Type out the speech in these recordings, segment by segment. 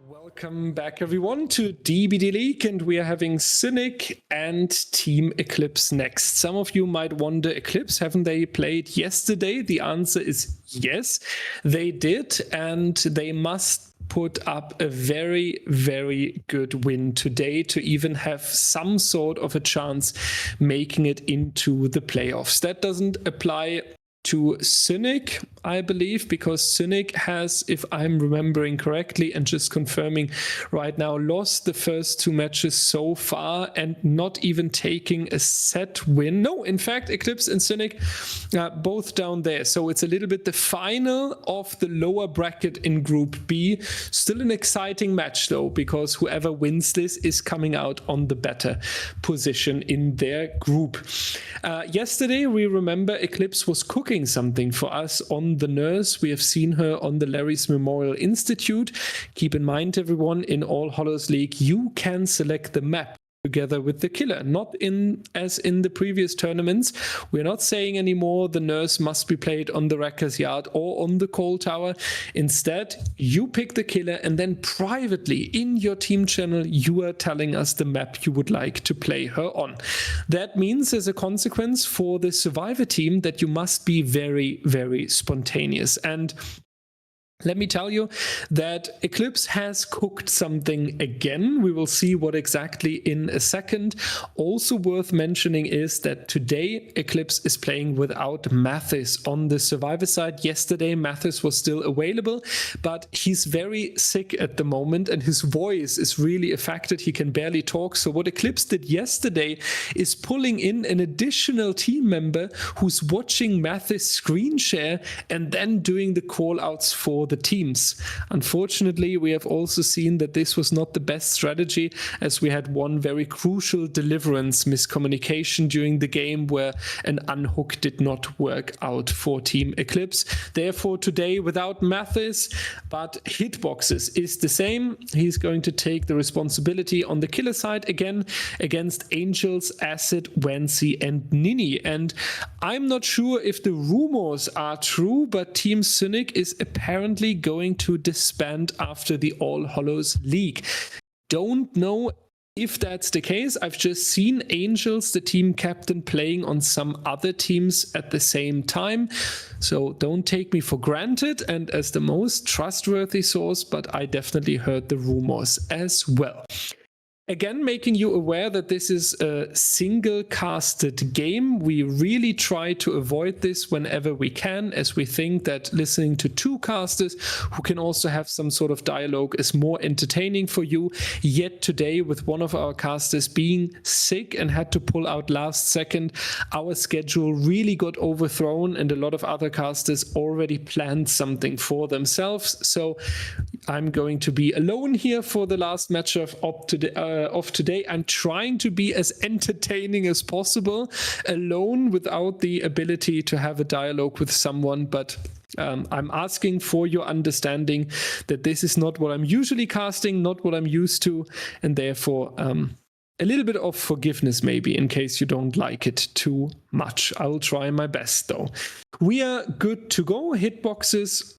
Welcome back everyone to DBDLeague, and we are having Cynic and Team Eclipse next. Some of you might wonder, Eclipse, haven't they played yesterday? The answer is yes, they did, and they must put up a very, very good win today to even have some sort of a chance making it into the playoffs. That doesn't apply to Cynic, I believe, because Cynic has, if I'm remembering correctly and just confirming right now, lost the first two matches so far and not even taking a set win. No, in fact, Eclipse and Cynic both down there. So it's a little bit the final of the lower bracket in Group B. Still an exciting match though, because whoever wins this is coming out on the better position in their group. Yesterday, we remember Eclipse was cooking something for us on the Nurse. We have seen her on the Larry's Memorial Institute. Keep in mind, everyone, in all Hallows League, you can select the map together with the killer, not as in the previous tournaments. We're not saying anymore the Nurse must be played on the Wrecker's Yard or on the Coal Tower. Instead, you pick the killer, and then privately in your team channel, you are telling us the map you would like to play her on. That means, as a consequence for the Survivor team, that you must be very, very spontaneous. And let me tell you that Eclipse has cooked something again. We will see what exactly in a second. Also worth mentioning is that today Eclipse is playing without Mathis on the Survivor side. Yesterday Mathis was still available, but he's very sick at the moment and his voice is really affected. He can barely talk. So what Eclipse did yesterday is pulling in an additional team member who's watching Mathis screen share and then doing the call outs for the teams. Unfortunately, we have also seen that this was not the best strategy, as we had one very crucial deliverance miscommunication during the game where an unhook did not work out for Team Eclipse. Therefore, today without Mathis, but hitboxes is the same. He's going to take the responsibility on the killer side again against Angels, Acid, Wency, and Nini. And I'm not sure if the rumors are true, but Team Cynic is apparently going to disband after the All Hallows League. Don't know if that's the case. I've just seen Angels, the team captain, playing on some other teams at the same time. So don't take me for granted and as the most trustworthy source, but I definitely heard the rumors as well. Again, making you aware that this is a single casted game. We really try to avoid this whenever we can, as we think that listening to two casters who can also have some sort of dialogue is more entertaining for you. Yet today, with one of our casters being sick and had to pull out last second, our schedule really got overthrown and a lot of other casters already planned something for themselves. So I'm going to be alone here for the last match of today. I'm trying to be as entertaining as possible, alone without the ability to have a dialogue with someone, but I'm asking for your understanding that this is not what I'm usually casting, not what I'm used to, and therefore a little bit of forgiveness maybe in case you don't like it too much. I will try my best though. We are good to go. Hitboxes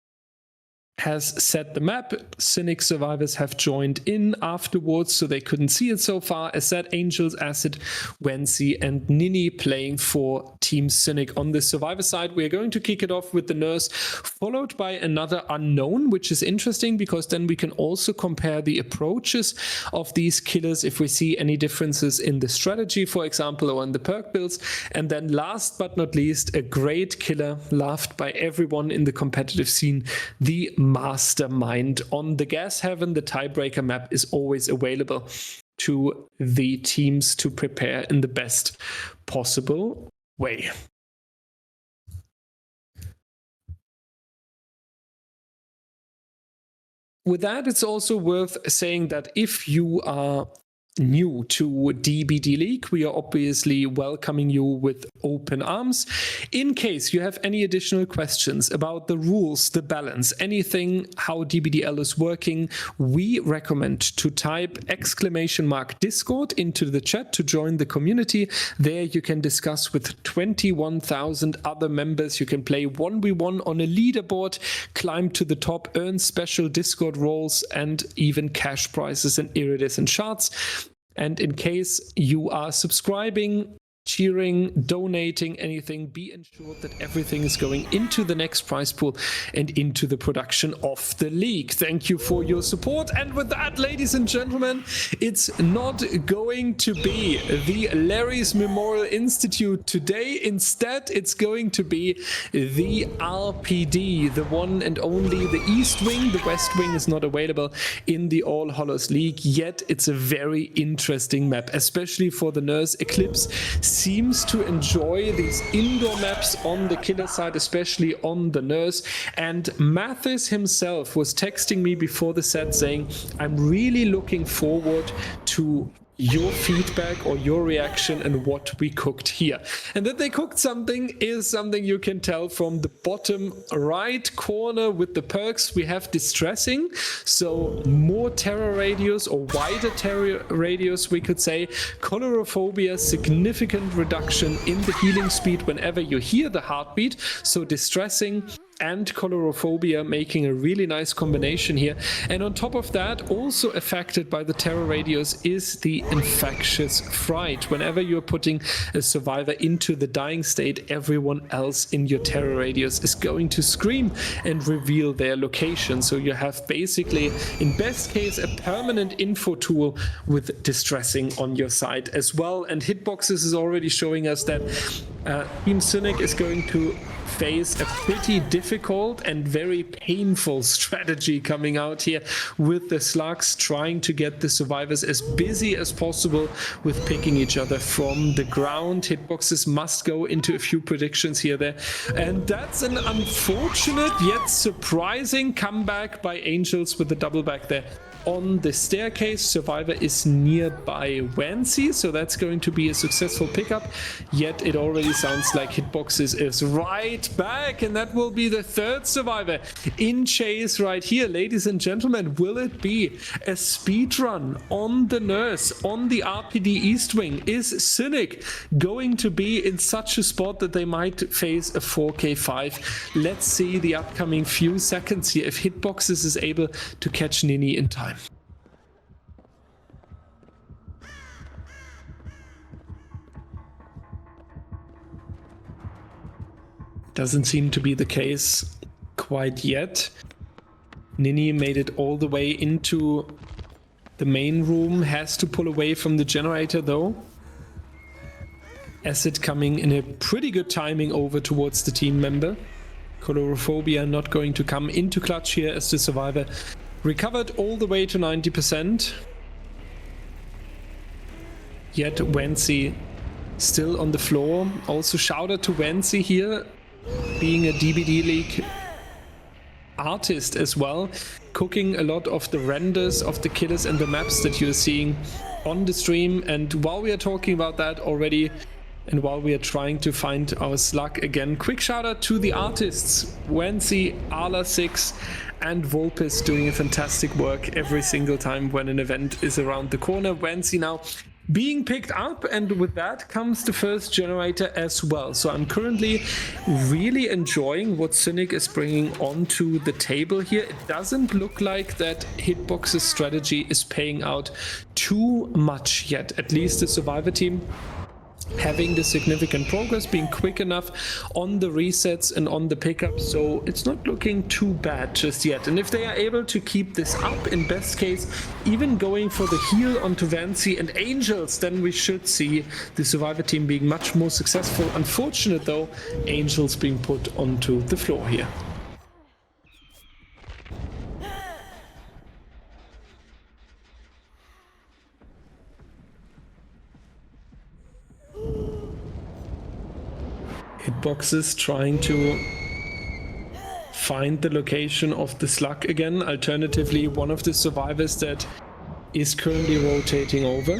has set the map. Cynic survivors have joined in afterwards, so they couldn't see it so far. As said, Angels, Acid, Wency, and Nini playing for Team Cynic on the survivor side. We are going to kick it off with the Nurse, followed by another Unknown, which is interesting because then we can also compare the approaches of these killers if we see any differences in the strategy, for example, or in the perk builds. And then last but not least, a great killer loved by everyone in the competitive scene, the Mastermind. On the Gas Heaven, the tiebreaker map is always available to the teams to prepare in the best possible way. With that, it's also worth saying that if you are new to DBDLeague, we are obviously welcoming you with open arms. In case you have any additional questions about the rules, the balance, anything, how DBDL is working, we recommend to type !Discord into the chat to join the community. There you can discuss with 21,000 other members. You can play 1v1 on a leaderboard, climb to the top, earn special Discord roles, and even cash prizes and iridescent shards. And in case you are subscribing, cheering, donating, anything, be ensured that everything is going into the next prize pool and into the production of the league. Thank you for your support. And with that, ladies and gentlemen, it's not going to be the Larry's Memorial Institute today. Instead, it's going to be the RPD, the one and only, the East Wing. The West Wing is not available in the All Hallows League yet. It's a very interesting map, especially for the Nurse. Eclipse seems to enjoy these indoor maps on the killer side, especially on the Nurse. And Mathis himself was texting me before the set saying, I'm really looking forward to your feedback or your reaction and what we cooked here. And that they cooked something is something you can tell from the bottom right corner with the perks. We have distressing, so more terror radius or wider terror radius, we could say. Colorophobia, significant reduction in the healing speed whenever you hear the heartbeat. So distressing and colorophobia making a really nice combination here. And on top of that, also affected by the terror radius is the infectious fright. Whenever you're putting a survivor into the dying state, everyone else in your terror radius is going to scream and reveal their location. So you have basically, in best case, a permanent info tool with distressing on your side as well. And Hitboxes is already showing us that Team Cynic is going to face a pretty difficult and very painful strategy coming out here with the slugs, trying to get the survivors as busy as possible with picking each other from the ground. Hitboxes must go into a few predictions here there, and that's an unfortunate yet surprising comeback by Angels with the double back there. On the staircase, survivor is nearby Wancy, so that's going to be a successful pickup. Yet it already sounds like Hitboxes is right back, and that will be the third survivor in chase right here. Ladies and gentlemen, will it be a speed run on the Nurse, on the RPD East Wing? Is Cynic going to be in such a spot that they might face a 4K5? Let's see the upcoming few seconds here if Hitboxes is able to catch Nini in time. Doesn't seem to be the case quite yet. Nini made it all the way into the main room, has to pull away from the generator though. Acid coming in a pretty good timing over towards the team member. Colorophobia not going to come into clutch here as the survivor recovered all the way to 90%. Yet Wancy still on the floor. Also shout out to Wancy here, being a DBDLeague artist as well, cooking a lot of the renders of the killers and the maps that you're seeing on the stream. And while we are talking about that already, and while we are trying to find our slug again, quick shout out to the artists, Wancy, Ala6 and Volpis, doing a fantastic work every single time when an event is around the corner. Wancy now being picked up, and with that comes the first generator as well. So I'm currently really enjoying what Cynic is bringing onto the table here. It doesn't look like that Hitbox's strategy is paying out too much yet, at least the survivor team having the significant progress, being quick enough on the resets and on the pickups, so it's not looking too bad just yet. And if they are able to keep this up, in best case even going for the heal onto Wancy and Angels, then we should see the survivor team being much more successful. Unfortunate though, Angels being put onto the floor here. Hitboxes trying to find the location of the slug again. Alternatively, one of the survivors that is currently rotating over.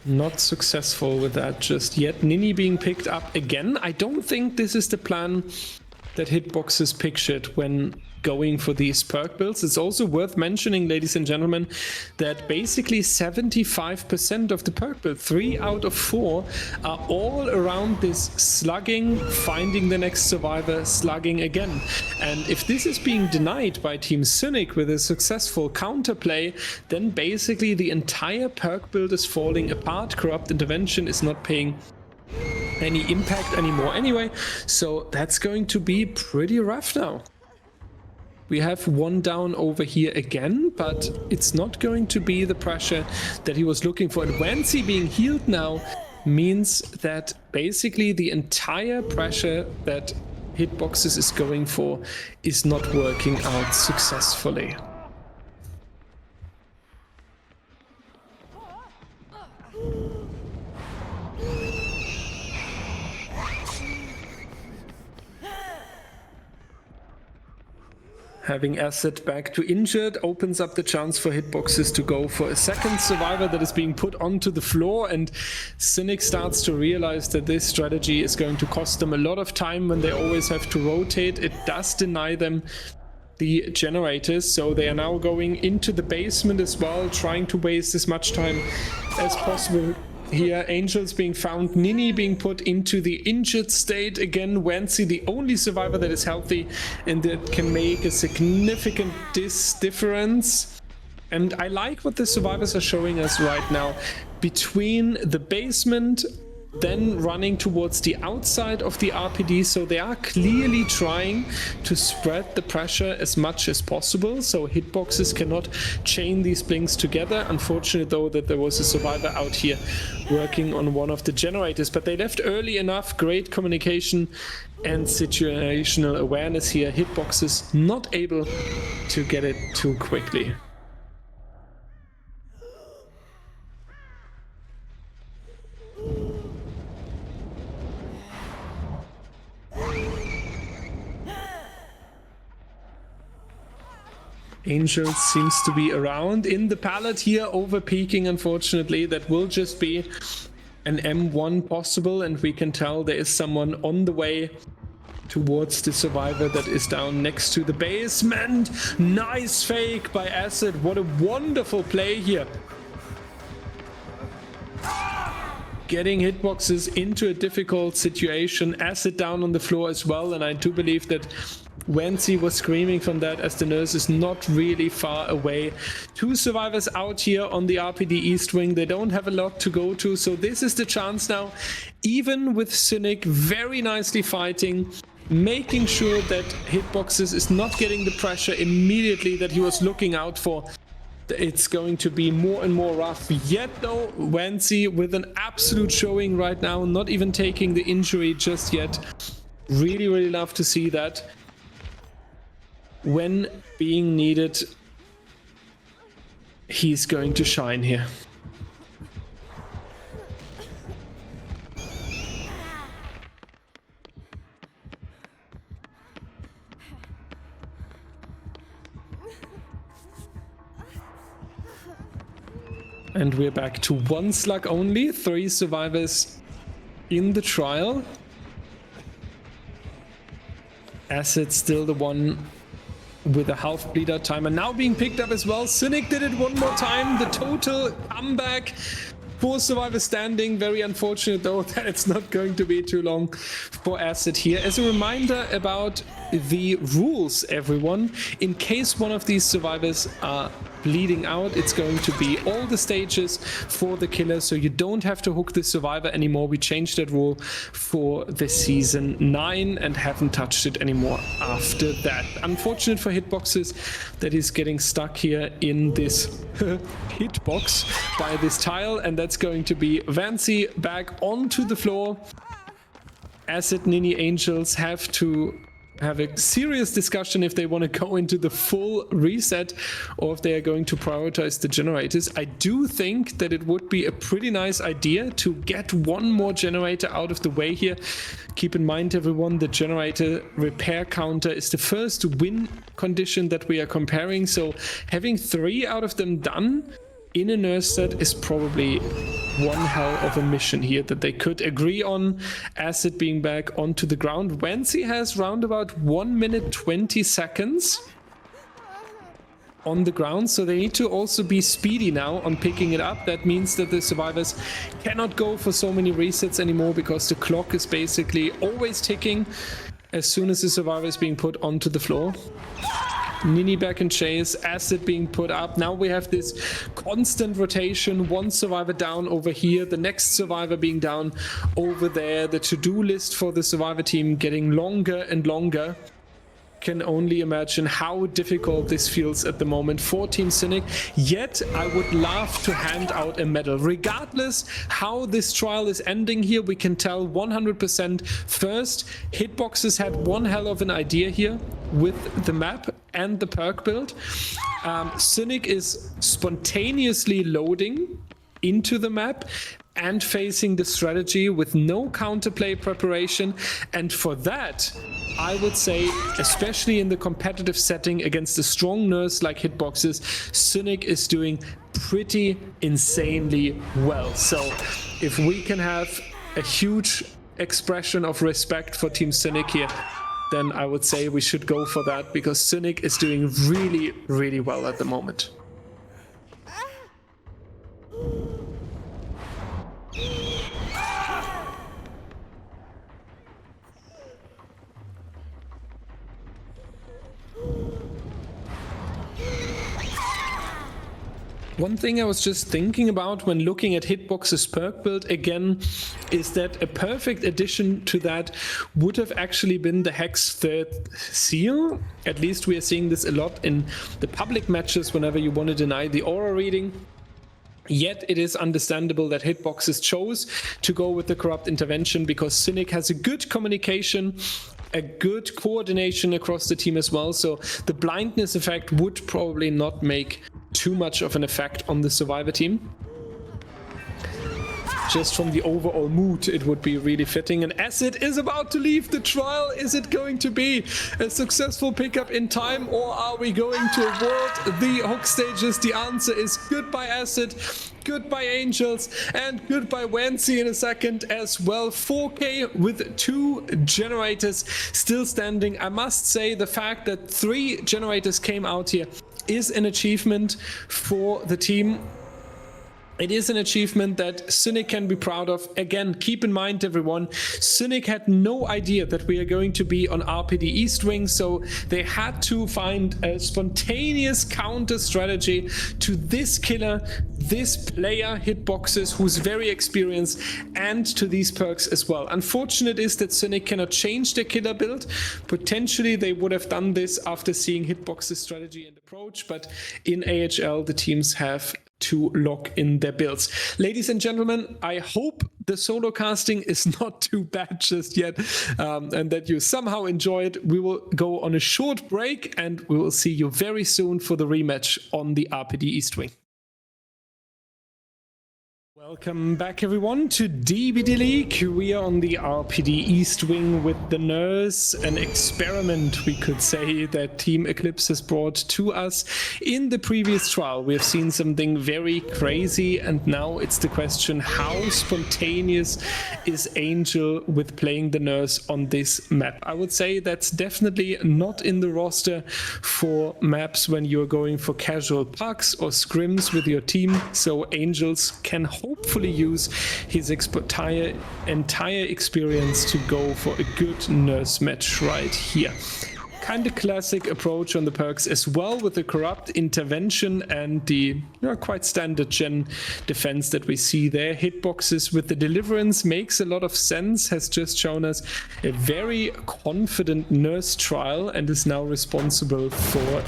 Not successful with that just yet. Nini being picked up again. I don't think this is the plan that Hitboxes pictured when going for these perk builds. It's also worth mentioning, ladies and gentlemen, that basically 75% of the perk build, 3 out of 4, are all around this slugging, finding the next survivor, slugging again. And if this is being denied by Team Cynic with a successful counterplay, then basically the entire perk build is falling apart. Corrupt Intervention is not paying any impact anymore anyway, so that's going to be pretty rough now. We have one down over here again, but it's not going to be the pressure that he was looking for. And Wancy being healed now means that basically the entire pressure that Hitboxes is going for is not working out successfully. Having Asset back to injured opens up the chance for Hitboxes to go for a second survivor that is being put onto the floor, and Cynic starts to realize that this strategy is going to cost them a lot of time when they always have to rotate. It does deny them the generators, so they are now going into the basement as well, trying to waste as much time as possible. Here, Angels being found, Nini being put into the injured state. Again, Wancy, the only survivor that is healthy and that can make a significant difference. And I like what the survivors are showing us right now. Between the basement, then running towards the outside of the RPD, so they are clearly trying to spread the pressure as much as possible, so Hitboxes cannot chain these blinks together. Unfortunate though that there was a survivor out here working on one of the generators, but they left early enough. Great communication and situational awareness here. Hitboxes not able to get it too quickly. Angels seems to be around in the pallet here, over peaking. Unfortunately, that will just be an M1 possible, and we can tell there is someone on the way towards the survivor that is down next to the basement. Nice fake by Acid. What a wonderful play here. Getting Hitboxes into a difficult situation. Acid down on the floor as well, and I do believe that Wancy was screaming from that, as the nurse is not really far away. 2 survivors out here on the RPD East Wing. They don't have a lot to go to, so this is the chance now. Even with Cynic very nicely fighting, making sure that Hitboxes is not getting the pressure immediately that he was looking out for. It's going to be more and more rough. Yet though, Wancy with an absolute showing right now, not even taking the injury just yet. Really, really love to see that. When being needed, he's going to shine here. And we're back to 1 slug only, 3 survivors in the trial. Acid still the one with a half bleed out timer now being picked up as well. Cynic did it one more time. The total comeback. 4 survivors standing. Very unfortunate though that it's not going to be too long for Acid here. As a reminder about the rules, everyone, in case one of these survivors are bleeding out, it's going to be all the stages for the killer, so you don't have to hook the survivor anymore. We changed that rule for the season 9 and haven't touched it anymore after that. Unfortunate for Hitboxes that he's getting stuck here in this hitbox by this tile, and that's going to be Wancy back onto the floor. Acid, Nini, Angels have to have a serious discussion if they want to go into the full reset or if they are going to prioritize the generators. I do think that it would be a pretty nice idea to get one more generator out of the way here. Keep in mind, everyone, the generator repair counter is the first win condition that we are comparing, so having 3 out of them done in a nurse set is probably one hell of a mission here that they could agree on. Acid being back onto the ground. Wancy has round about 1 minute 20 seconds on the ground, so they need to also be speedy now on picking it up. That means that the survivors cannot go for so many resets anymore because the clock is basically always ticking as soon as the survivor is being put onto the floor. Nini back in chase, Acid being put up. Now we have this constant rotation. One survivor down over here, the next survivor being down over there. The to-do list for the survivor team getting longer and longer. Can only imagine how difficult this feels at the moment for Team Cynic. Yet I would love to hand out a medal. Regardless how this trial is ending here, we can tell 100% first, Hitboxes had one hell of an idea here with the map and the perk build. Cynic is spontaneously loading into the map and facing the strategy with no counterplay preparation, and for that I would say, especially in the competitive setting against a strong nurse like Hitboxes, Cynic is doing pretty insanely well. So if we can have a huge expression of respect for Team Cynic here, then I would say we should go for that, because Cynic is doing really, really well at the moment. One thing I was just thinking about when looking at Hitbox's perk build again is that a perfect addition to that would have actually been the Hex third seal. At least we are seeing this a lot in the public matches whenever you want to deny the aura reading. Yet it is understandable that Hitboxes chose to go with the Corrupt Intervention because Cynic has a good communication, a good coordination across the team as well, so the blindness effect would probably not make too much of an effect on the survivor team. Just from the overall mood, it would be really fitting. And Acid is about to leave the trial. Is it going to be a successful pickup in time, or are we going to avoid the hook stages? The answer is goodbye Acid, goodbye Angels, and goodbye Wancy in a second as well. 4K with 2 generators still standing. I must say the fact that 3 generators came out here is an achievement for the team. It is an achievement that Cynic can be proud of. Again, keep in mind, everyone, Cynic had no idea that we are going to be on RPD East Wing, so they had to find a spontaneous counter strategy to this killer, this player, Hitboxes, who's very experienced, and to these perks as well. Unfortunate is that Cynic cannot change their killer build. Potentially, they would have done this after seeing Hitboxes' strategy and approach, but in AHL, the teams have to lock in their builds. Ladies and gentlemen, I hope the solo casting is not too bad just yet, and that you somehow enjoy it. We will go on a short break and we will see you very soon for the rematch on the RPD East Wing. Welcome back, everyone, to DBDLeague. We are on the RPD East Wing with the Nurse, an experiment, we could say, that Team Eclipse has brought to us. In the previous trial, we have seen something very crazy, and now it's the question, how spontaneous is Angel with playing the Nurse on this map? I would say that's definitely not in the roster for maps when you're going for casual pucks or scrims with your team, so Angels can hopefully use his entire experience to go for a good Nurse match right here. Kind of classic approach on the perks as well, with the Corrupt Intervention and the quite standard gen defense that we see there. Hitboxes with the Deliverance makes a lot of sense, has just shown us a very confident Nurse trial and is now responsible for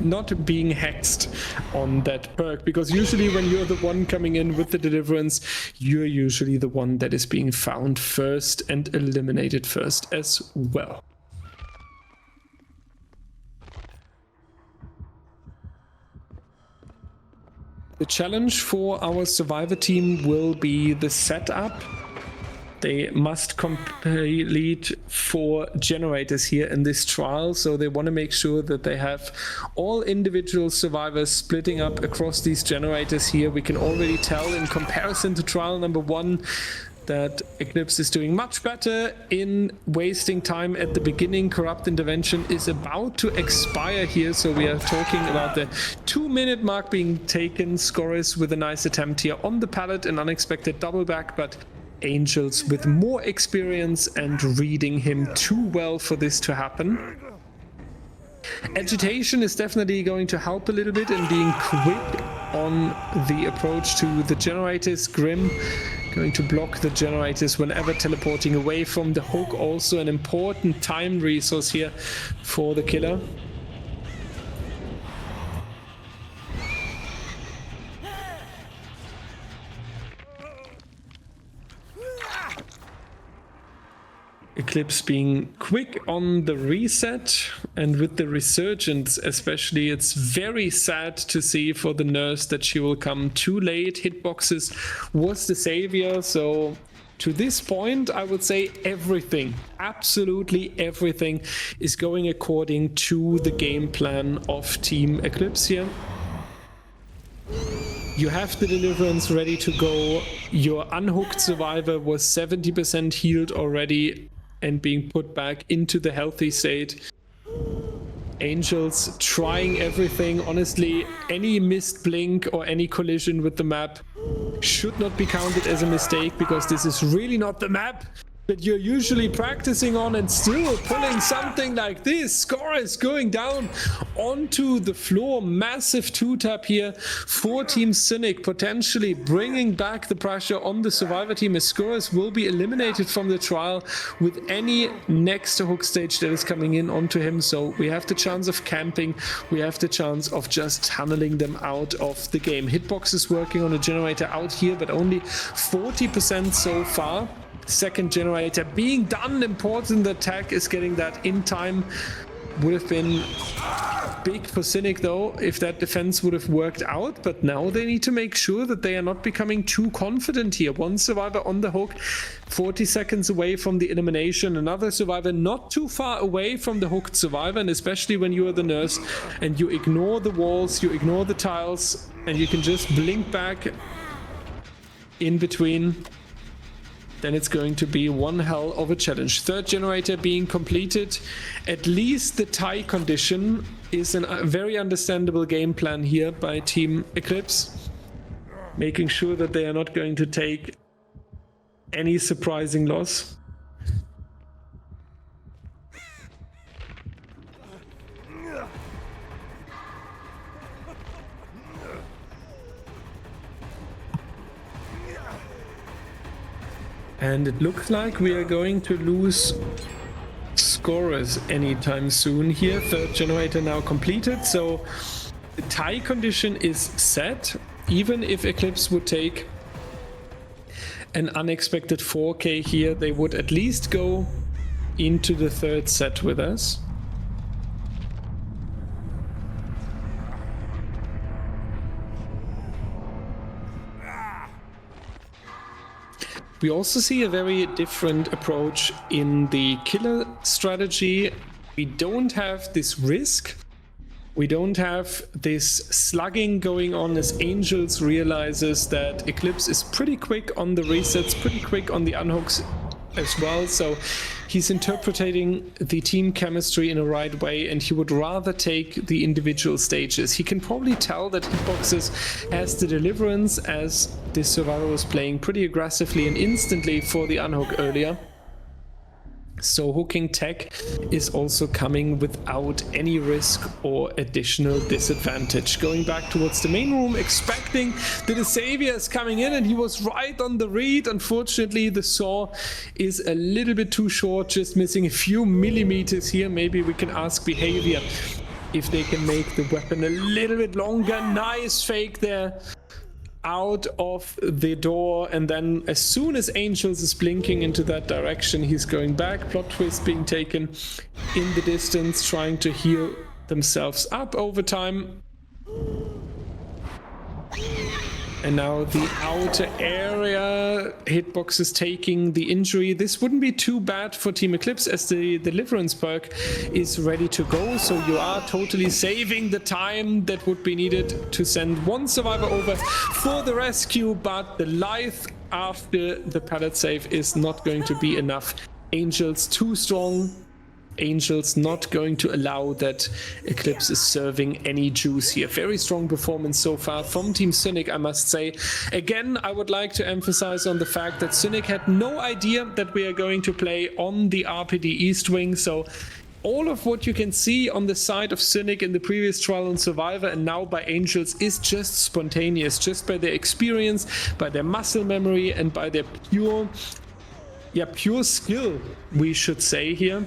not being hexed on that perk, because usually when you're the one coming in with the Deliverance, you're usually the one that is being found first and eliminated first as well. The challenge for our survivor team will be the setup. They must complete 4 generators here in this trial, so they want to make sure that they have all individual survivors splitting up across these generators here. We can already tell in comparison to trial number 1 that Eclipse is doing much better in wasting time at the beginning. Corrupt Intervention is about to expire here, so we are talking about the 2-minute mark being taken. Scorers with a nice attempt here on the pallet, an unexpected double back, but Angels with more experience and reading him too well for this to happen. Agitation is definitely going to help a little bit in being quick on the approach to the generators. Grim going to block the generators whenever teleporting away from the hook. Also an important time resource here for the killer. Eclipse being quick on the reset, and with the resurgence especially, it's very sad to see for the nurse that she will come too late. Hitboxes was the savior, so to this point I would say everything, absolutely everything is going according to the game plan of Team Eclipse here. You have the deliverance ready to go. Your unhooked survivor was 70% healed already and being put back into the healthy state. Angels trying everything. Honestly, any missed blink or any collision with the map should not be counted as a mistake, because this is really not the map that you're usually practicing on, and still pulling something like this. Score is going down onto the floor. Massive 2-tap here for Team Cynic, potentially bringing back the pressure on the survivor team, as Scorers will be eliminated from the trial with any next hook stage that is coming in onto him. So we have the chance of camping, we have the chance of just tunneling them out of the game. Hitbox is working on a generator out here, but only 40% so far. Second generator being done. Important attack is getting that in time. Would have been big for Cynic though if that defense would have worked out, but now they need to make sure that they are not becoming too confident here. One survivor on the hook, 40 seconds away from the elimination. Another survivor not too far away from the hooked survivor, and especially when you are the nurse and you ignore the walls, you ignore the tiles, and you can just blink back in between, then it's going to be one hell of a challenge. Third generator being completed. At least the tie condition is a very understandable game plan here by Team Eclipse, making sure that they are not going to take any surprising loss. And it looks like we are going to lose scorers anytime soon here. Third generator now completed, so the tie condition is set. Even if Eclipse would take an unexpected 4K here, they would at least go into the third set with us. We also see a very different approach in the killer strategy. We don't have this risk. We don't have this slugging going on, as Angels realizes that Eclipse is pretty quick on the resets, pretty quick on the unhooks as well. So he's interpreting the team chemistry in a right way, and he would rather take the individual stages. He can probably tell that Hitboxes has the deliverance, as this survivor was playing pretty aggressively and instantly for the unhook earlier. So hooking tech is also coming without any risk or additional disadvantage. Going back towards the main room, expecting that the savior is coming in, and he was right on the read. Unfortunately, the saw is a little bit too short, just missing a few millimeters here. Maybe we can ask behavior if they can make the weapon a little bit longer. Nice fake there out of the door, and then as soon as Angels is blinking into that direction, he's going back. Plot twist being taken in the distance, trying to heal themselves up over time. And now the outer area, Hitbox is taking the injury. This wouldn't be too bad for Team Eclipse as the Deliverance perk is ready to go. So you are totally saving the time that would be needed to send one survivor over for the rescue. But the life after the pallet save is not going to be enough. Angels too strong. Angels not going to allow that Eclipse is serving any juice here. Very strong performance so far from Team Cynic, I must say. Again, I would like to emphasize on the fact that Cynic had no idea that we are going to play on the RPD East Wing, so all of what you can see on the side of Cynic in the previous trial on Survivor and now by Angels is just spontaneous, just by their experience, by their muscle memory, and by their pure skill, we should say here.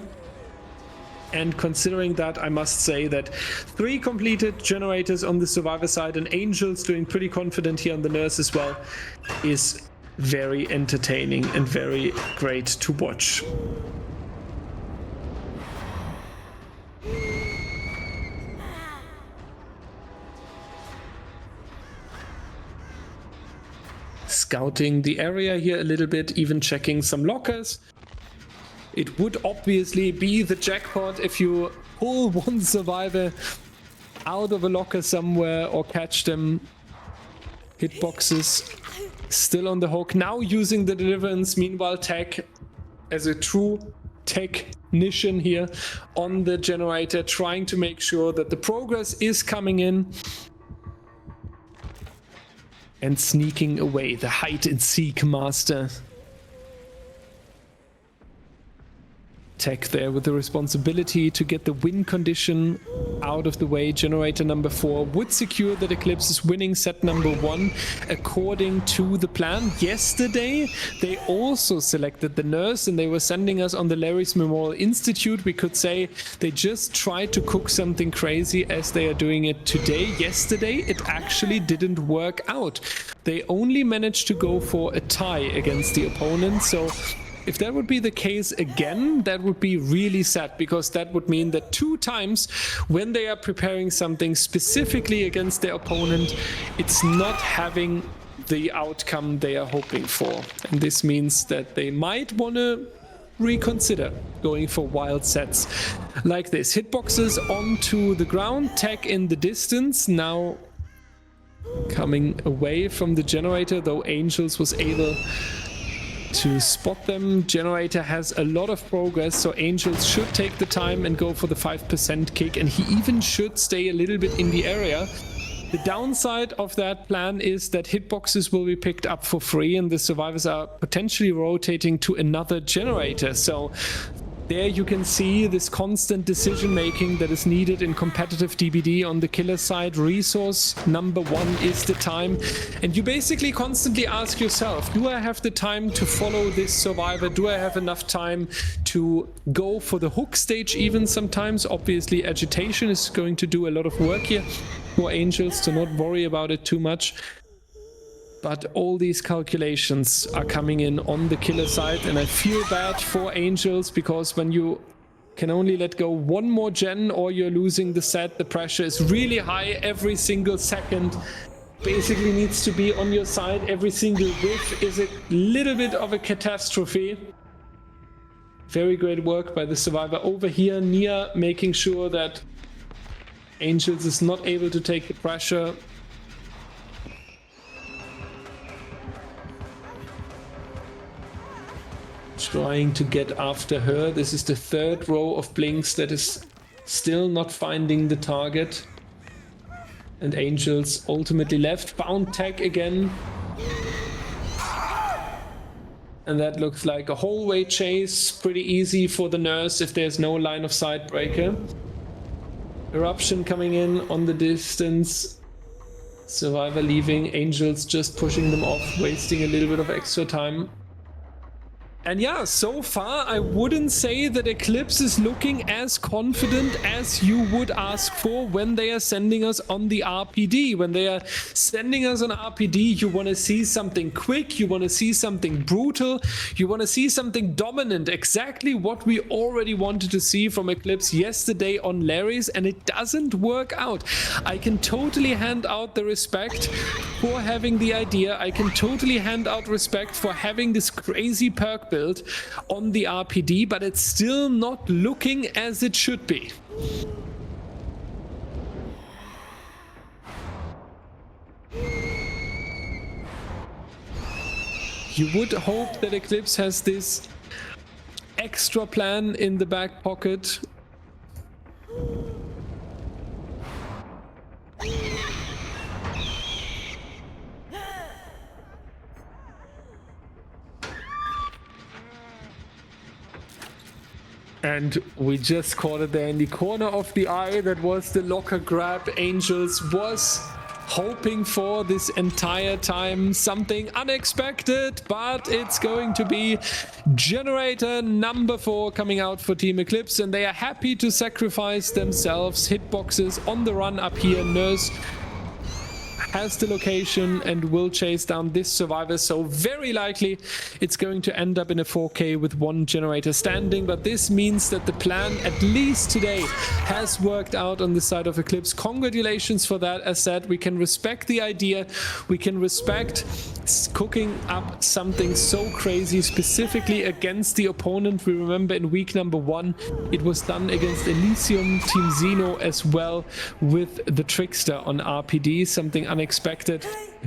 And considering that, I must say that 3 completed generators on the Survivor side and Angels doing pretty confident here on the Nurse as well is very entertaining and very great to watch. Scouting the area here a little bit, even checking some lockers. It would obviously be the jackpot if you pull one survivor out of a locker somewhere or catch them. Hitboxes still on the hook. Now using the Deliverance. Meanwhile, Tech as a true technician here on the generator, trying to make sure that the progress is coming in. And sneaking away the hide and seek master. Tech there with the responsibility to get the win condition out of the way. Generator number 4 would secure that Eclipse is winning set number 1 according to the plan. Yesterday they also selected the Nurse and they were sending us on the Larry's Memorial Institute. We could say they just tried to cook something crazy as they are doing it today. Yesterday it actually didn't work out. They only managed to go for a tie against the opponent. So if that would be the case again, that would be really sad, because that would mean that 2 times when they are preparing something specifically against their opponent, it's not having the outcome they are hoping for. And this means that they might want to reconsider going for wild sets like this. Hitboxes onto the ground, Tech in the distance, now coming away from the generator, though Angels was able to spot them. Generator has a lot of progress, so Angels should take the time and go for the 5% kick, and he even should stay a little bit in the area. The downside of that plan is that hitboxes will be picked up for free and the survivors are potentially rotating to another generator. So there you can see this constant decision making that is needed in competitive DBD on the killer side. Resource number 1 is the time, and you basically constantly ask yourself, do I have the time to follow this survivor? Do I have enough time to go for the hook stage even sometimes? Obviously agitation is going to do a lot of work here for Angels to not worry about it too much. But all these calculations are coming in on the killer side, and I feel bad for Angels, because when you can only let go 1 more gen or you're losing the set, the pressure is really high every single second. Basically needs to be on your side. Every single whiff is a little bit of a catastrophe. Very great work by the survivor over here. Nia making sure that Angels is not able to take the pressure. Trying to get after her. This is the 3rd row of blinks that is still not finding the target. And Angels ultimately left. Found Tech again. And that looks like a hallway chase. Pretty easy for the Nurse if there's no line of sight breaker. Eruption coming in on the distance. Survivor leaving. Angels just pushing them off, wasting a little bit of extra time. And yeah, so far I wouldn't say that Eclipse is looking as confident as you would ask for when they are sending us on the RPD. When they are sending us on RPD, you want to see something quick, you want to see something brutal, you want to see something dominant. Exactly what we already wanted to see from Eclipse yesterday on Larry's, and it doesn't work out. I can totally hand out the respect for having the idea. I can totally hand out respect for having this crazy perk build on the RPD, but it's still not looking as it should be. You would hope that Eclipse has this extra plan in the back pocket. And we just caught it there in the corner of the eye. That was the locker grab Angels was hoping for this entire time. Something unexpected, but it's going to be generator number 4 coming out for Team Eclipse, and they are happy to sacrifice themselves. Hitboxes on the run up here. Nurse has the location and will chase down this survivor, so very likely it's going to end up in a 4K with 1 generator standing, but this means that the plan, at least today, has worked out on the side of Eclipse. Congratulations for that. As said, we can respect the idea, we can respect cooking up something so crazy specifically against the opponent. We remember in week number 1 it was done against Elysium, Team Xeno as well, with the Trickster on RPD, something unexpected.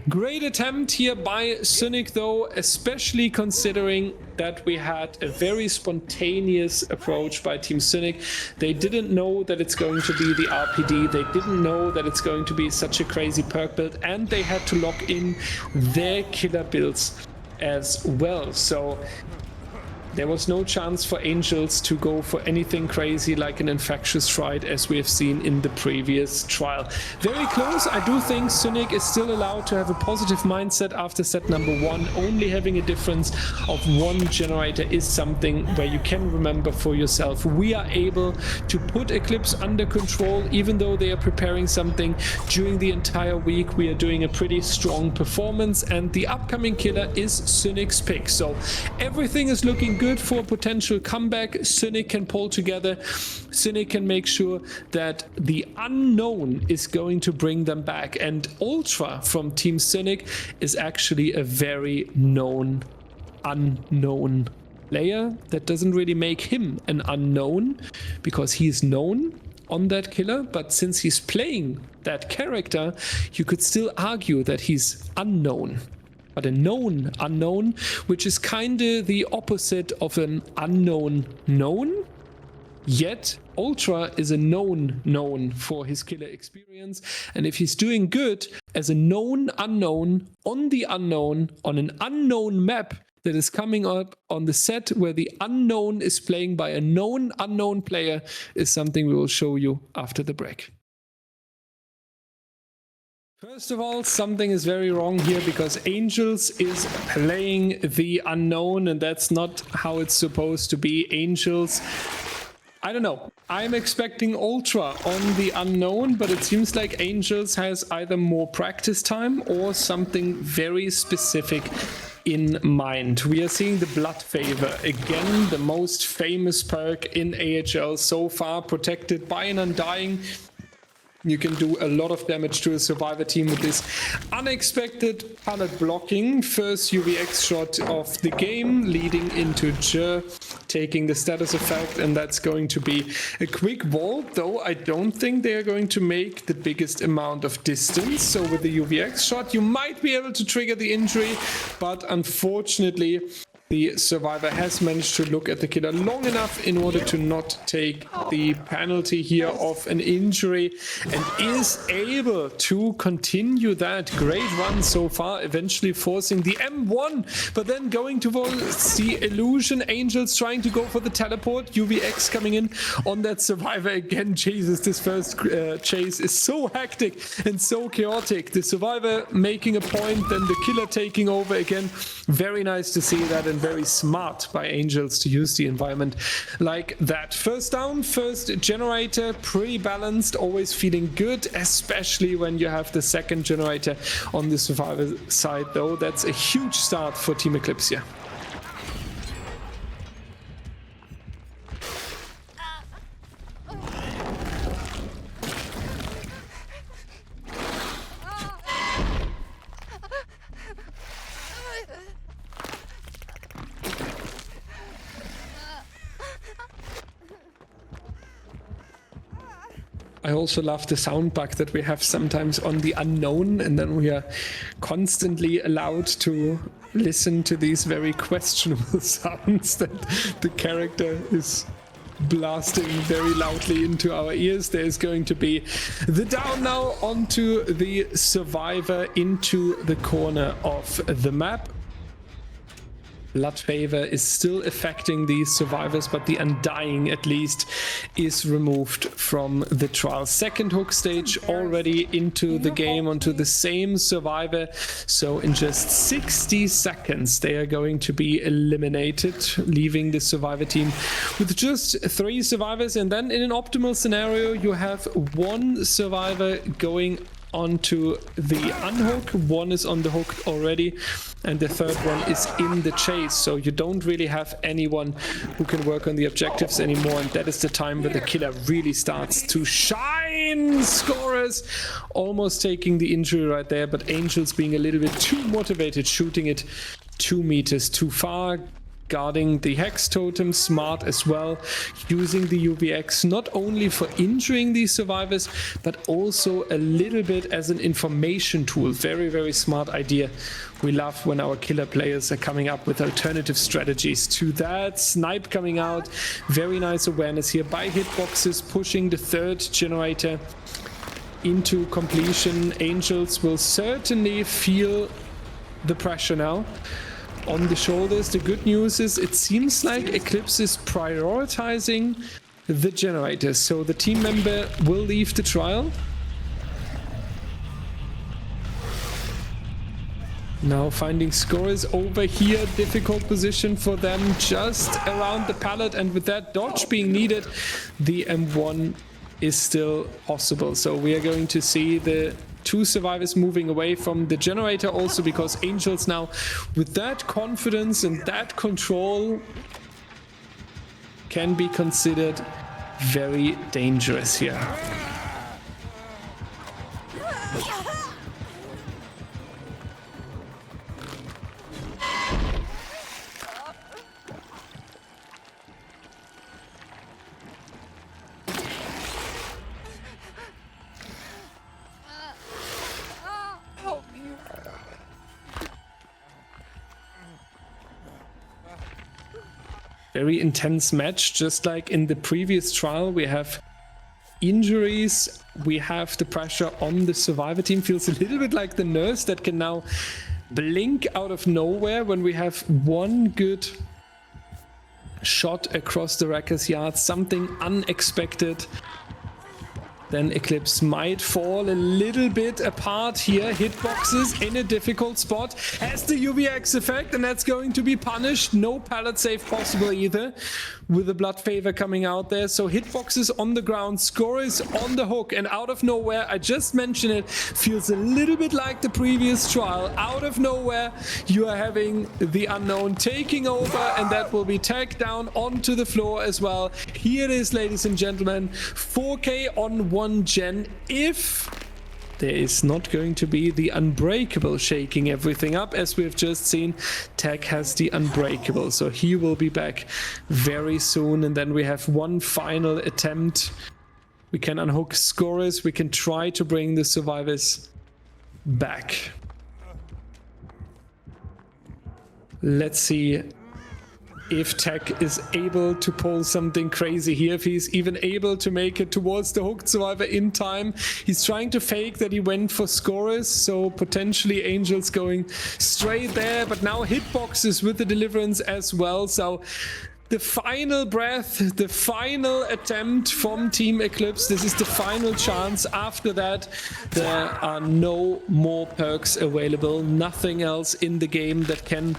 Great attempt here by Cynic though, especially considering that we had a very spontaneous approach by Team Cynic. They didn't know that it's going to be the RPD, they didn't know that it's going to be such a crazy perk build, and they had to lock in their killer builds as well. So there was no chance for Angels to go for anything crazy like an infectious stride as we have seen in the previous trial. Very close. I do think Cynic is still allowed to have a positive mindset after set number 1. Only having a difference of 1 generator is something where you can remember for yourself. We are able to put Eclipse under control, even though they are preparing something during the entire week. We are doing a pretty strong performance, and the upcoming killer is Cynic's pick. So everything is looking good for a potential comeback. Cynic can pull together. Cynic can make sure that the unknown is going to bring them back. And Ultra from Team Cynic is actually a very known unknown player. That doesn't really make him an unknown because he's known on that killer, but since he's playing that character, you could still argue that he's unknown. But a known unknown, which is kind of the opposite of an unknown known. Yet Ultra is a known for his killer experience, and if he's doing good as a known unknown on the unknown on an unknown map that is coming up on the set where the unknown is playing by a known unknown player, is something we will show you after the break. First of all, something is very wrong here because Angels is playing the unknown, and that's not how it's supposed to be. Angels, I don't know. I'm expecting Ultra on the unknown, but it seems like Angels has either more practice time or something very specific in mind. We are seeing the Blood Favor again, the most famous perk in AHL so far, protected by an Undying. You can do a lot of damage to a survivor team with this unexpected pallet blocking. First UVX shot of the game, leading into Jer, taking the status effect, and that's going to be a quick vault, though I don't think they are going to make the biggest amount of distance. So with the UVX shot, you might be able to trigger the injury, but unfortunately, the survivor has managed to look at the killer long enough in order to not take the penalty here of an injury, and is able to continue that great run so far, eventually forcing the M1, but then going towards the illusion. Angels trying to go for the teleport. UVX coming in on that survivor again. Jesus, this first chase is so hectic and so chaotic. The survivor making a point, then the killer taking over again. Very nice to see that, and very smart by Angels to use the environment like that. First down, first generator, pretty balanced, always feeling good, especially when you have the second generator on the survivor side, though. That's a huge start for Team Eclipse here. I also love the sound bug that we have sometimes on the Unknown, and then we are constantly allowed to listen to these very questionable sounds that the character is blasting very loudly into our ears. There's going to be the down now onto the survivor into the corner of the map. Blood favor is still affecting these survivors, but the Undying at least is removed from the trial. Second hook stage already into the game onto the same survivor. So in just 60 seconds, they are going to be eliminated, leaving the survivor team with just 3 survivors. And then in an optimal scenario, you have 1 survivor going onto the unhook, 1 is on the hook already, and the 3rd one is in the chase. So you don't really have anyone who can work on the objectives anymore, and that is the time where the killer really starts to shine. Scorers almost taking the injury right there, but Angels being a little bit too motivated, shooting it 2 meters too far. Guarding the Hex Totem, smart as well, using the UVX not only for injuring these survivors, but also a little bit as an information tool. Very, very smart idea. We love when our killer players are coming up with alternative strategies to that. Snipe coming out, very nice awareness here by hitboxes, pushing the 3rd generator into completion. Angels will certainly feel the pressure now on the shoulders. The good news is it seems like Eclipse is prioritizing the generators, so the team member will leave the trial. Now finding scorers over here, difficult position for them just around the pallet, and with that dodge being needed, the M1 is still possible. So we are going to see the 2 survivors moving away from the generator, also because Angels now with that confidence and that control can be considered very dangerous here. Very intense match, just like in the previous trial. We have injuries, we have the pressure on the survivor team. Feels a little bit like the nurse that can now blink out of nowhere when we have 1 good shot across the wrecker's yard, something unexpected. Then Eclipse might fall a little bit apart here. Hitboxes in a difficult spot. Has the UVX effect, and that's going to be punished. No pallet save possible either, with the blood favor coming out there. So hitboxes on the ground, scorers on the hook, and out of nowhere, I just mentioned it, feels a little bit like the previous trial. Out of nowhere, you are having the Unknown taking over, and that will be tagged down onto the floor as well. Here it is, ladies and gentlemen. 4K on 1 gen. If there is not going to be the Unbreakable shaking everything up, as we've just seen, Tech has the Unbreakable, so he will be back very soon. And then we have 1 final attempt. We can unhook scorers, we can try to bring the survivors back. Let's see if Tech is able to pull something crazy here, if he's even able to make it towards the hooked survivor in time. He's trying to fake that he went for scorers, so potentially Angels going straight there, but now hitboxes with the deliverance as well. So the final breath, the final attempt from Team Eclipse. This is the final chance. After that, there are no more perks available, nothing else in the game that can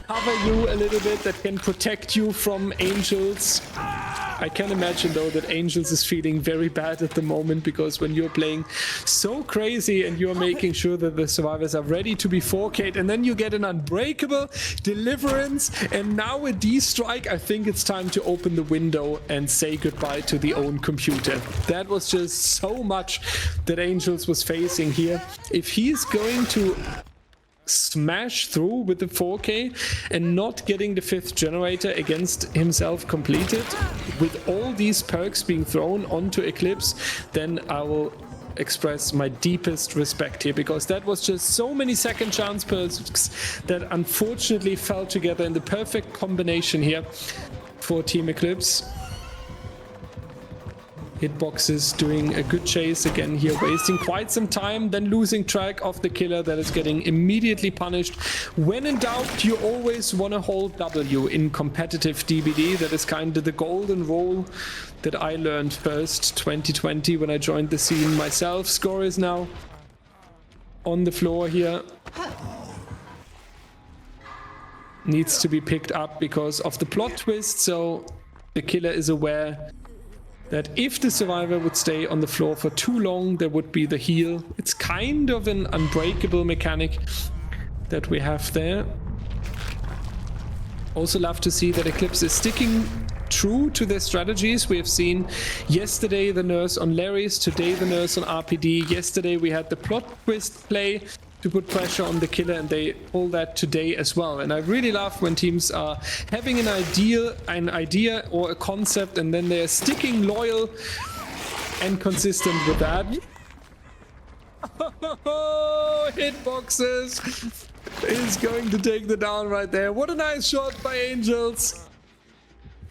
cover you a little bit, that can protect you from Angels. I can imagine though that Angels is feeling very bad at the moment, because when you're playing so crazy and you're making sure that the survivors are ready to be 4K'd, and then you get an Unbreakable, deliverance, and now a D-strike, I think it's time to open the window and say goodbye to the own computer. That was just so much that Angels was facing here. If he's going to smash through with the 4K and not getting the 5th generator against himself completed with all these perks being thrown onto Eclipse, then I will express my deepest respect here, because that was just so many second chance perks that unfortunately fell together in the perfect combination here for Team Eclipse. Hitboxes doing a good chase again here, wasting quite some time, then losing track of the killer that is getting immediately punished. When in doubt, you always want to hold W in competitive DBD. That is kind of the golden rule that I learned first 2020 when I joined the scene myself. Score is now on the floor here. Needs to be picked up because of the plot twist, so the killer is aware that if the survivor would stay on the floor for too long, there would be the heal. It's kind of an unbreakable mechanic that we have there. Also love to see that Eclipse is sticking true to their strategies. We have seen yesterday the nurse on Larry's, today the nurse on RPD. Yesterday we had the plot twist play to put pressure on the killer, and they pull that today as well. And I really love when teams are having an idea or a concept, and then they're sticking loyal and consistent with that. Hitboxes is going to take the down right there. What a nice shot by Angels.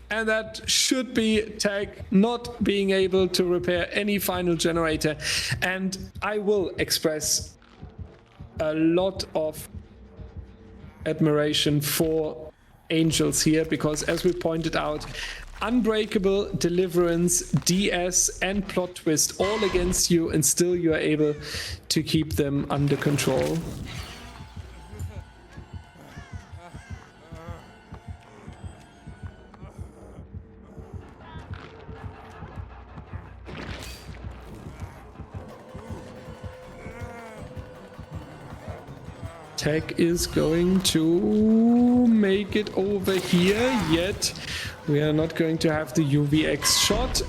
And that should be tag not being able to repair any final generator. And I will express a lot of admiration for Angels here, because as we pointed out, unbreakable, deliverance, DS and plot twist all against you, and still you are able to keep them under control. Tech is going to make it over here, yet we are not going to have the UVX shot.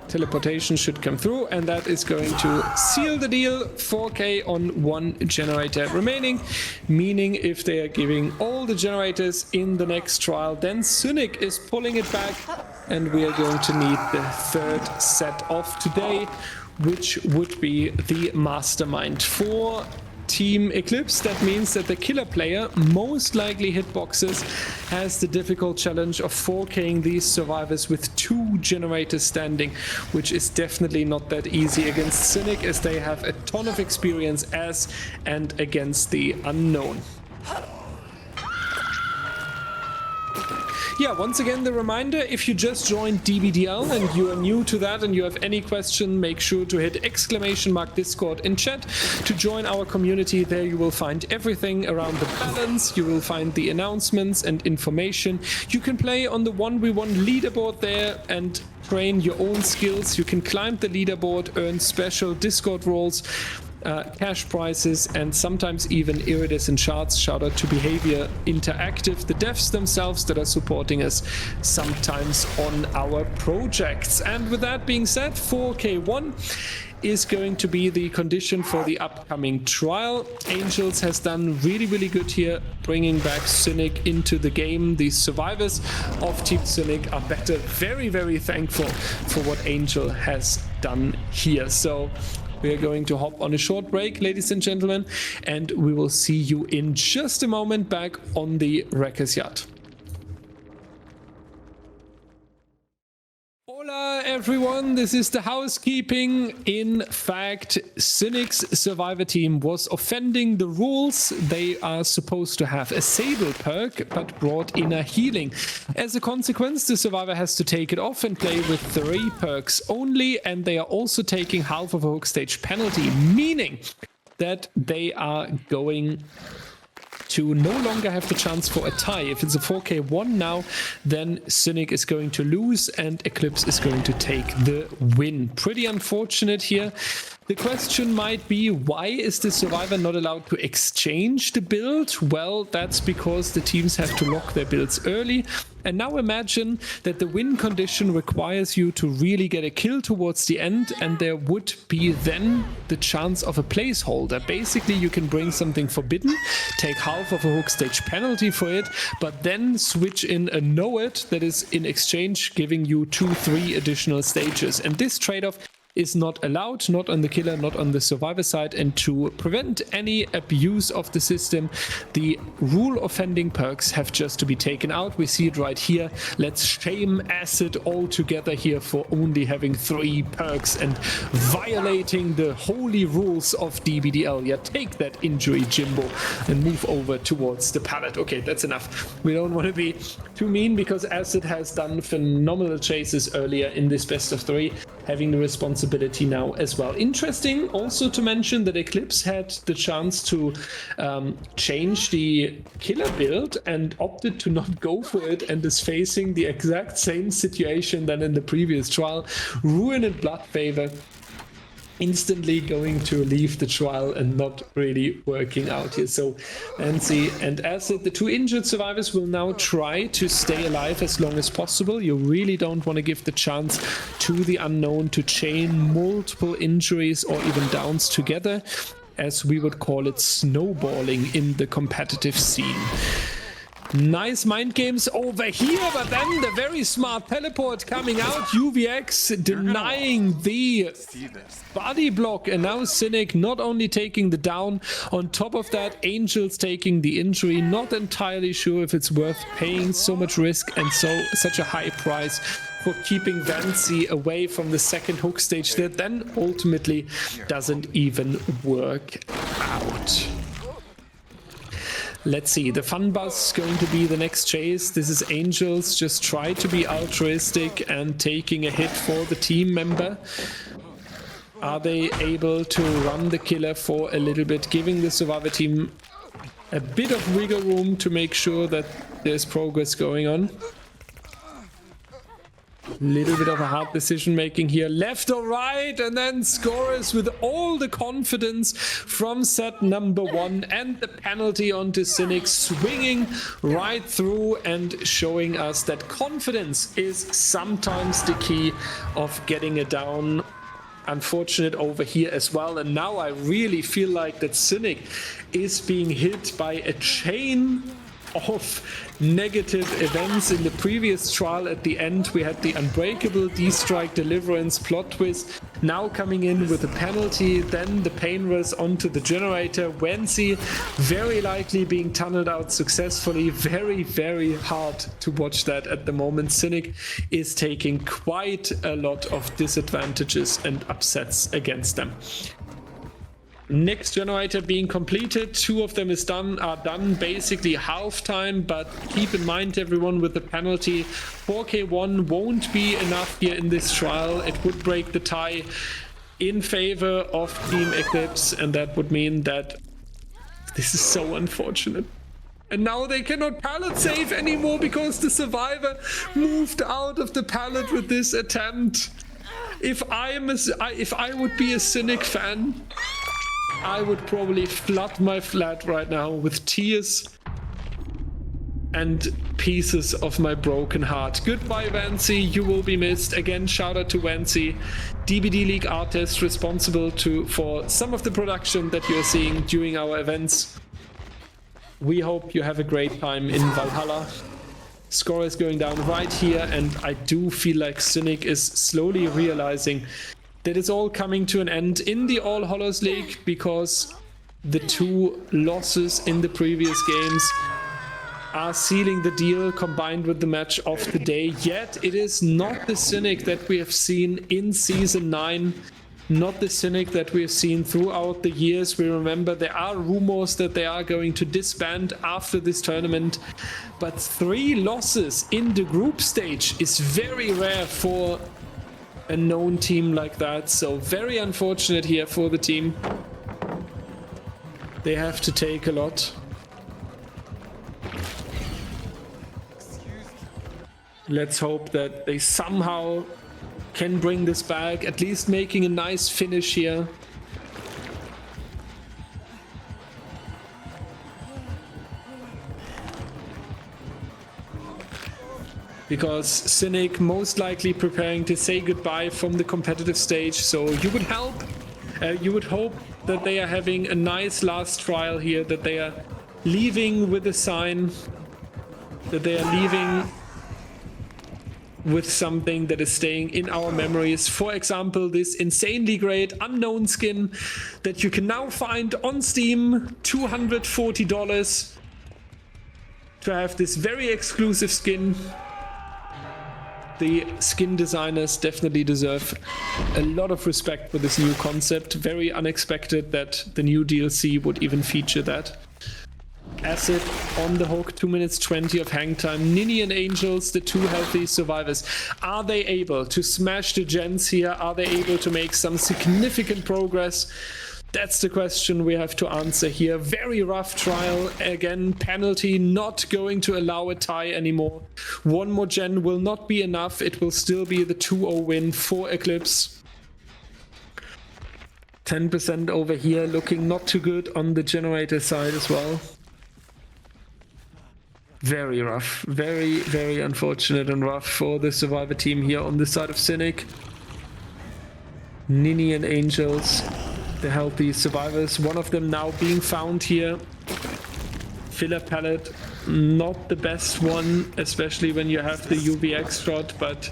Teleportation should come through, and that is going to seal the deal. 4K on 1 generator remaining, meaning if they are giving all the generators in the next trial, then Cynic is pulling it back, and we are going to need the 3rd set of today, which would be the Mastermind. For Team Eclipse, that means that the killer player, most likely Hitboxes, has the difficult challenge of 4K'ing these survivors with 2 generators standing, which is definitely not that easy against Cynic, as they have a ton of experience as and against the Unknown. Yeah, once again, the reminder, if you just joined DBDL and you are new to that and you have any question, make sure to hit !Discord in chat to join our community. There you will find everything around the balance. You will find the announcements and information. You can play on the 1v1 leaderboard there and train your own skills. You can climb the leaderboard, earn special Discord roles, cash prizes, and sometimes even iridescent shards. Shout out to Behavior Interactive, the devs themselves that are supporting us sometimes on our projects. And with that being said, 4K1 is going to be the condition for the upcoming trial. Angels has done really good here, bringing back Cynic into the game. The survivors of Team Cynic are better, very thankful for what Angel has done here. So we are going to hop on a short break, ladies and gentlemen, and we will see you in just a moment back on the Wrecker's Yacht. Hola everyone, this is the housekeeping. In fact, Cynic's survivor team was offending the rules. They are supposed to have a Sable perk, but brought in a healing. As a consequence, the survivor has to take it off and play with 3 perks only, and they are also taking half of a hook stage penalty, meaning that they are going to no longer have the chance for a tie. If it's a 4K1 now, then Cynic is going to lose and Eclipse is going to take the win. Pretty unfortunate here The question might be, why is the survivor not allowed to exchange the build? Well, that's because the teams have to lock their builds early. And now imagine that the win condition requires you to really get a kill towards the end, and there would be then the chance of a placeholder. Basically, you can bring something forbidden, take half of a hook stage penalty for it, but then switch in a know-it that is in exchange giving you 2-3 additional stages. And this trade-off is not allowed, not on the killer, not on the survivor side. And to prevent any abuse of the system, the rule offending perks have just to be taken out. We see it right here. Let's shame Acid altogether here for only having 3 perks and violating the holy rules of DBDL. Yeah, take that injury, Jimbo, and move over towards the pallet. Okay, that's enough. We don't want to be too mean, because Acid has done phenomenal chases earlier in this best of 3, having the responsibility now as well. Interesting also to mention that Eclipse had the chance to change the killer build and opted to not go for it, and is facing the exact same situation than in the previous trial. Ruin and Blood Favor instantly going to leave the trial and not really working out here. So Nancy and Acid, the 2 injured survivors, will now try to stay alive as long as possible. You really don't want to give the chance to the Unknown to chain multiple injuries or even downs together, as we would call it snowballing in the competitive scene. Nice mind games over here, but then the very smart teleport coming out. UVX denying the body block, and now Cynic not only taking the down, on top of that Angels taking the injury. Not entirely sure if it's worth paying so much risk and such a high price for keeping Vancy away from the second hook stage that then ultimately doesn't even work out. Let's see, the fun bus is going to be the next chase. This is Angels just try to be altruistic and taking a hit for the team member. Are they able to run the killer for a little bit, giving the survivor team a bit of wiggle room to make sure that there's progress going on? Little bit of a hard decision making here, left or right, and then Scorers with all the confidence from set number 1, and the penalty onto Cynic, swinging right through and showing us that confidence is sometimes the key of getting it down. Unfortunate over here as well, and now I really feel like that Cynic is being hit by a chain of negative events. In the previous trial at the end we had the Unbreakable, D-Strike, Deliverance, Plot Twist, now coming in with a penalty, then the Pain Rush onto the Generator. Wency very likely being tunneled out successfully. Very, very hard to watch that at the moment. Cynic is taking quite a lot of disadvantages and upsets against them. Next generator being completed, 2 of them are done basically half time, but keep in mind everyone, with the penalty 4k1 won't be enough here in this trial. It would break the tie in favor of Team Eclipse, and that would mean that this is so unfortunate. And now they cannot pallet save anymore because the survivor moved out of the pallet with this attempt. If I would be a Cynic fan, I would probably flood my flat right now with tears and pieces of my broken heart. Goodbye, Vancy. You will be missed. Again, shout out to Vancy, DBDLeague artist responsible for some of the production that you're seeing during our events. We hope you have a great time in Valhalla. Score is going down right here, and I do feel like Cynic is slowly realizing that it's all coming to an end in the All Hallows League, because the 2 losses in the previous games are sealing the deal, combined with the match of the day. Yet it is not the Cynic that we have seen in Season 9, not the Cynic that we have seen throughout the years. We remember there are rumors that they are going to disband after this tournament, but 3 losses in the group stage is very rare for a known team like that. So very unfortunate here for the team. They have to take a lot. Let's hope that they somehow can bring this back, at least making a nice finish here. because Cynic most likely preparing to say goodbye from the competitive stage. So you would hope that they are having a nice last trial here, that they are leaving with a sign, that they are leaving with something that is staying in our memories. For example, this insanely great Unknown skin that you can now find on Steam, $240 to have this very exclusive skin. The skin designers definitely deserve a lot of respect for this new concept. Very unexpected that the new DLC would even feature that. Acid on the hook, 2 minutes 20 of hang time. Nini and Angels, the two healthy survivors. Are they able to smash the gens here? Are they able to make some significant progress? That's the question we have to answer here. Very rough trial. Again, penalty not going to allow a tie anymore. One more gen will not be enough. It will still be the 2-0 win for Eclipse. 10% over here, looking not too good on the generator side as well. Very rough. Very, very unfortunate and rough for the survivor team here on the side of Cynic. Nini and Angels, the healthy survivors. One of them now being found here. Filler pallet, not the best one, especially when you have the UVX shot, but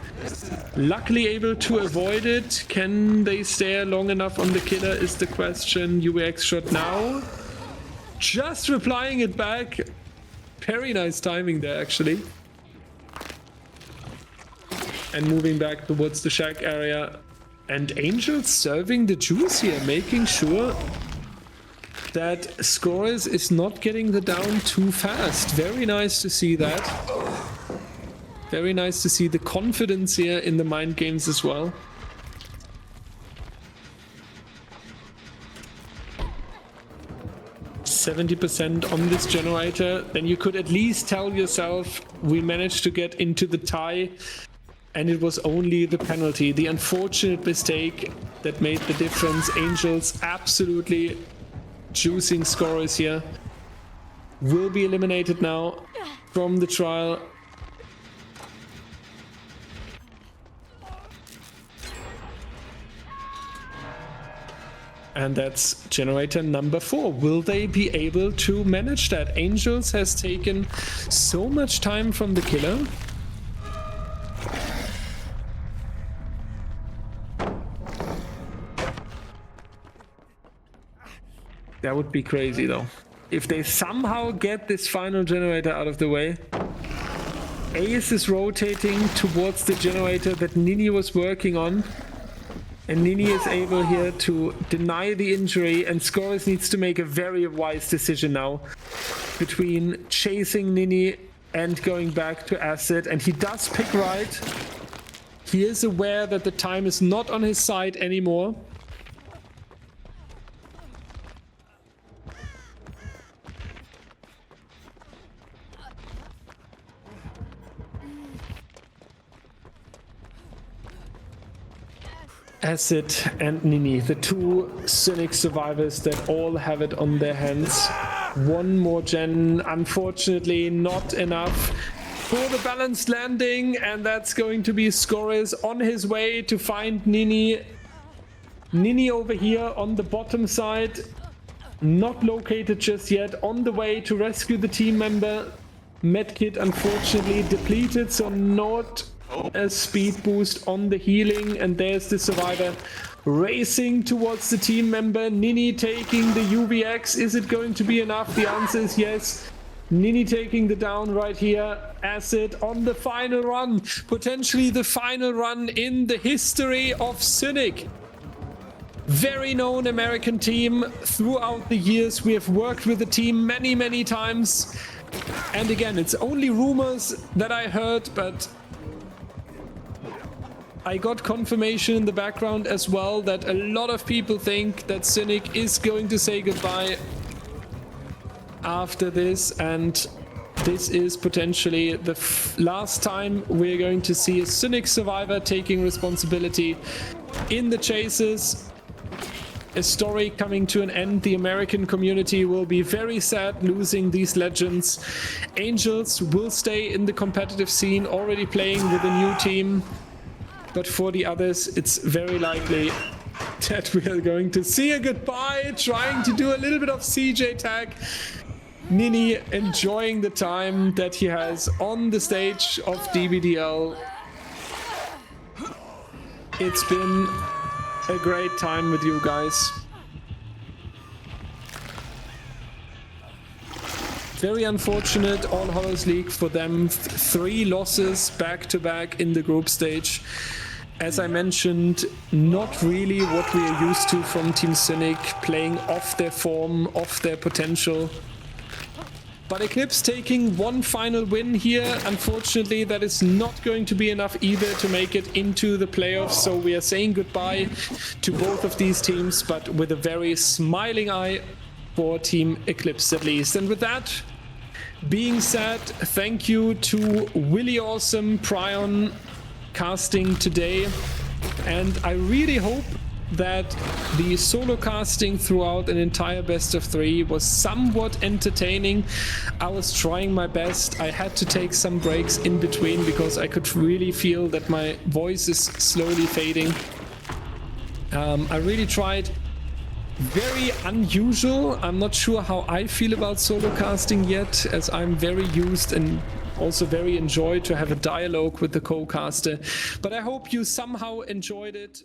luckily able to avoid it. Can they stay long enough on the killer is the question. UVX shot now. Just replying it back. Very nice timing there, actually. And moving back towards the shack area. And Angels serving the juice here, making sure that Scores is not getting the down too fast. Very nice to see that. Very nice to see the confidence here in the mind games as well. %70 on this generator, then you could at least tell yourself we managed to get into the tie. And it was only the penalty, the unfortunate mistake that made the difference. Angels absolutely juicing Scores here. Will be eliminated now from the trial. And that's generator number 4. Will they be able to manage that? Angels has taken so much time from the killer. That would be crazy though. If they somehow get this final generator out of the way. Ace is rotating towards the generator that Nini was working on. And Nini is able here to deny the injury, and Scores needs to make a very wise decision now between chasing Nini and going back to Acid. And he does pick right. He is aware that the time is not on his side anymore. Acid and Nini, the two Cynic survivors that all have it on their hands. One more gen, unfortunately not enough for the balanced landing, and that's going to be Scores on his way to find Nini. Nini over here on the bottom side, not located just yet, on the way to rescue the team member. Medkit unfortunately depleted, so not a speed boost on the healing, and there's the survivor racing towards the team member. Nini taking the UVX. Is it going to be enough? The answer is yes. Nini taking the down right here. Acid on the final run, potentially the final run in the history of Cynic. Very known American team. Throughout the years we have worked with the team many times, and again, it's only rumors that I heard, but I got confirmation in the background as well that a lot of people think that Cynic is going to say goodbye after this, and this is potentially the last time we're going to see a Cynic survivor taking responsibility in the chases. a story coming to an end. The American community will be very sad losing these legends. Angels will stay in the competitive scene, already playing with a new team. But for the others, it's very likely that we are going to see a goodbye, trying to do a little bit of CJ tag. Nini enjoying the time that he has on the stage of DBDL. It's been a great time with you guys. Very unfortunate All Hallows League for them. 3 losses back to back in the group stage. As I mentioned, not really what we are used to from Team Cynic, playing off their form, off their potential. But Eclipse taking one final win here. Unfortunately, that is not going to be enough either to make it into the playoffs. So we are saying goodbye to both of these teams, but with a very smiling eye for Team Eclipse at least. And with that being said, thank you to Willy Awesome Prion casting today. And I really hope that the solo casting throughout an entire best of 3 was somewhat entertaining. I was trying my best. I had to take some breaks in between because I could really feel that my voice is slowly fading. I really tried. Very unusual. I'm not sure how I feel about solo casting yet, as I'm very used and also very enjoy to have a dialogue with the co-caster. But I hope you somehow enjoyed it.